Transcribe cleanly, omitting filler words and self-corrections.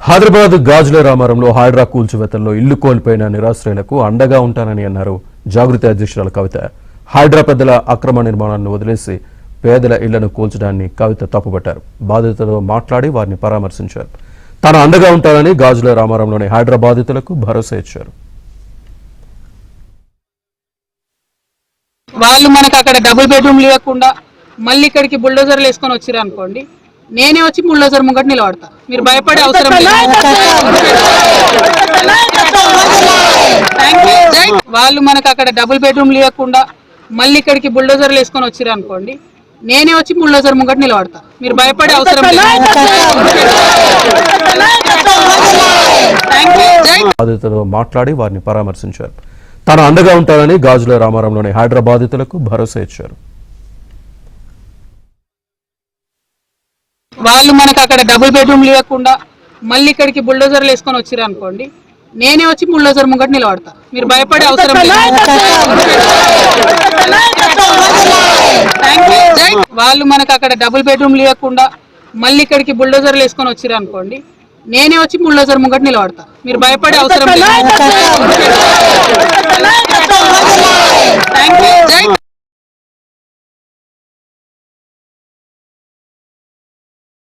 హైదరాబాద్ గాజుల రామారంలో హైడ్రా కూల్చివేతల్లో ఇల్లు కోల్పోయిన నిరాశ్రయులకు అండగా ఉంటానని అన్నారు జాగృతి అధ్యక్షురాలు కవిత. హైడ్రా పెద్దల అక్రమ నిర్మాణాలను వదిలేసి పేదల ఇళ్లను కూల్చడాన్ని కవిత తప్పుపట్టారు. బాధితులతో మాట్లాడి వారిని పరామర్శించారు. తాను అండగా ఉంటానని గాజుల రామారంలోని హైడ్రా బాధితులకు భరోసా ఇచ్చారు. వాళ్ళు మనకు అక్కడ డబుల్ బెడ్రూమ్ లేకుండా మళ్ళీ ఇక్కడికి బుల్డోజర్లు వేసుకొని వచ్చిరు అనుకోండి, నేనే వచ్చి బుల్డోజర్ ముంగట నిలబడతా. మీరు భయపడే అవసరం లేదు. వాళ్ళు మనకు అక్కడ డబుల్ బెడ్రూమ్ లేకుండా మళ్ళీ ఇక్కడికి బుల్డోజర్లు వేసుకొని వచ్చిరు అనుకోండి, నేనే వచ్చి బుల్డోజర్ ముంగట నిలబడతా. మీరు భయపడే అవసరం లేదు. బాధితులతో మాట్లాడి వారిని పరామర్శించారు. తాను అండగా ఉంటానని గాజుల రామారంలోని హైడ్రా బాధితులకు భరోసా ఇచ్చారు. వాళ్ళు మనకు అక్కడ డబుల్ బెడ్రూమ్ లేకుండా మళ్ళీ ఇక్కడికి బుల్డోజర్లు వేసుకొని వచ్చిరు అనుకోండి, నేనే వచ్చి బుల్డోజర్ ముంగట నిలబడతా. మీరు భయపడే అవసరం లేదు. వాళ్ళు మనకు అక్కడ డబుల్ బెడ్రూమ్ లేకుండా మళ్ళీ ఇక్కడికి బుల్డోజర్లు వేసుకొని వచ్చిరు అనుకోండి, నేనే వచ్చి బుల్డోజర్ ముంగట నిలబడతా. మీరు భయపడే అవసరం లేదు.